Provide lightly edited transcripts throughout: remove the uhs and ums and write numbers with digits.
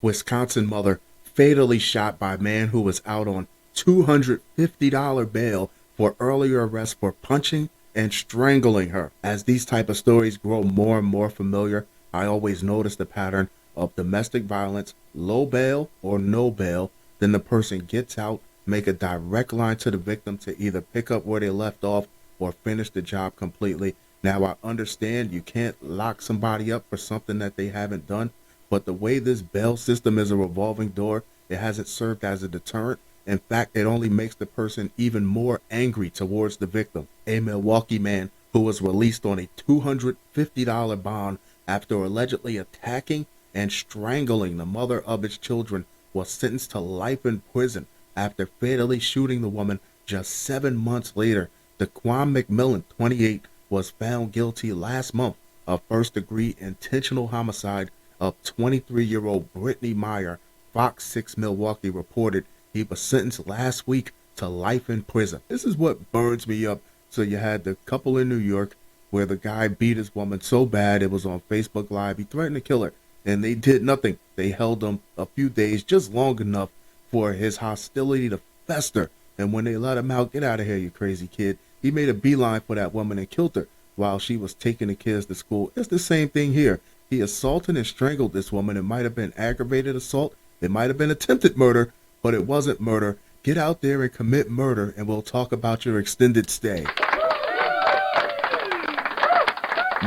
Wisconsin mother fatally shot by man who was out on $250 bail for earlier arrest for punching and strangling her. As these type of stories grow more and more familiar, I always notice the pattern of domestic violence, low bail or no bail, then the person gets out, make a direct line to the victim to either pick up where they left off or finish the job completely. Now I understand you can't lock somebody up for something that they haven't done, but the way this bail system is a revolving door, it hasn't served as a deterrent. In fact, it only makes the person even more angry towards the victim. A Milwaukee man who was released on a $250 bond after allegedly attacking and strangling the mother of his children was sentenced to life in prison after fatally shooting the woman just 7 months later. Dequan McMillon, 28, was found guilty last month of first-degree intentional homicide of 23-year-old Brittany Meyer. Fox 6 Milwaukee reported he was sentenced last week to life in prison. This is what burns me up. So you had the couple in New York where the guy beat his woman so bad it was on Facebook Live. He threatened to kill her, and they did nothing. They held him a few days, just long enough for his hostility to fester. And when they let him out, get out of here, you crazy kid. He made a beeline for that woman and killed her while she was taking the kids to school. It's the same thing here. He assaulted and strangled this woman. It might have been aggravated assault. It might have been attempted murder, but it wasn't murder. Get out there and commit murder, and we'll talk about your extended stay.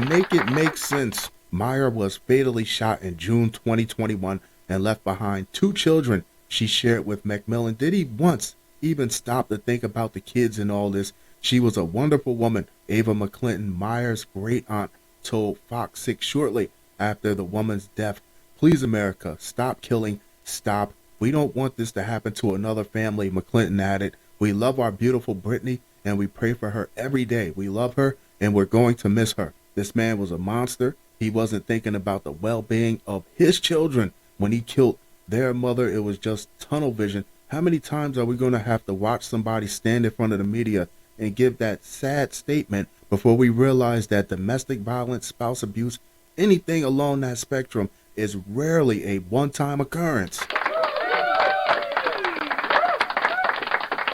Make it make sense. Meyer was fatally shot in June 2021 and left behind 2 children she shared with McMillon. Did he once even stop to think about the kids in all this? She was a wonderful woman. Ava McClinton, Meyer's great aunt, told Fox 6 shortly after the woman's death, "Please, America, stop killing. Stop. We don't want this to happen to another family," McClinton added. "We love our beautiful Brittany, and we pray for her every day. We love her, and we're going to miss her." This man was a monster. He wasn't thinking about the well-being of his children when he killed their mother. It was just tunnel vision. How many times are we going to have to watch somebody stand in front of the media and give that sad statement before we realize that domestic violence, spouse abuse, anything along that spectrum is rarely a one-time occurrence?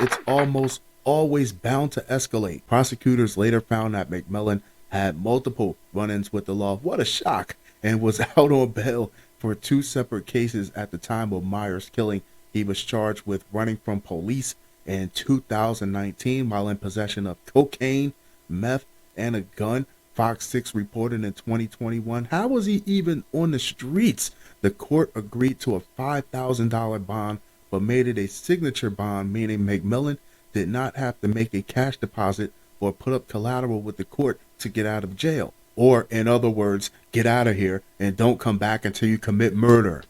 It's almost always bound to escalate. Prosecutors later found that McMillon had multiple run-ins with the law. What a shock. And was out on bail for 2 separate cases at the time of Meyer's killing. He was charged with running from police in 2019 while in possession of cocaine, meth, and a gun. Fox 6 reported in 2021. How was he even on the streets? The court agreed to a $5,000 bond, but made it a signature bond, meaning McMillon did not have to make a cash deposit or put up collateral with the court to get out of jail. Or, in other words, get out of here and don't come back until you commit murder.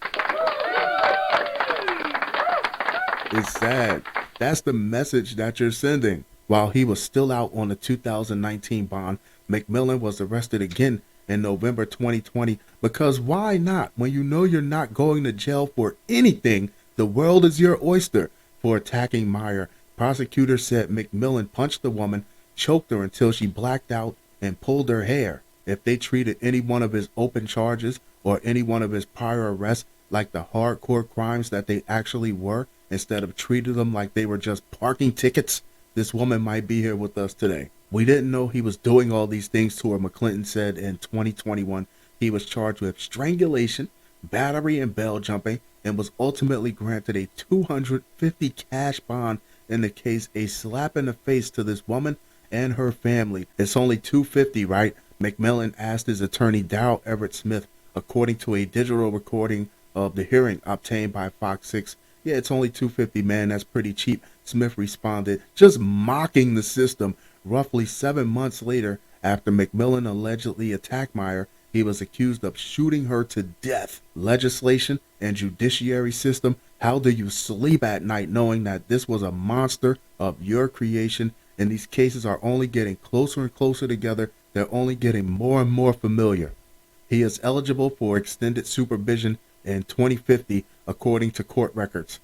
It's sad. That's the message that you're sending. While he was still out on the 2019 bond, McMillon was arrested again in November 2020. Because why not? When you know you're not going to jail for anything, the world is your oyster. For attacking Meyer, prosecutors said McMillon punched the woman, choked her until she blacked out, and pulled her hair. If they treated any one of his open charges or any one of his prior arrests like the hardcore crimes that they actually were, instead of treating them like they were just parking tickets, this woman might be here with us today. We didn't know he was doing all these things to her, McClinton said in 2021. He was charged with strangulation, battery, and bail jumping, and was ultimately granted a $250 cash bond in the case, a slap in the face to this woman and her family. It's only $250, right? McMillon asked his attorney Darrell Everett Smith, according to a digital recording of the hearing obtained by Fox 6. Yeah, it's only $250, man. That's pretty cheap. Smith responded, just mocking the system. Roughly 7 months later, after McMillon allegedly attacked Meyer, he was accused of shooting her to death. Legislation and judiciary system, how do you sleep at night knowing that this was a monster of your creation? And these cases are only getting closer and closer together. They're only getting more and more familiar. He is eligible for extended supervision in 2050, according to court records.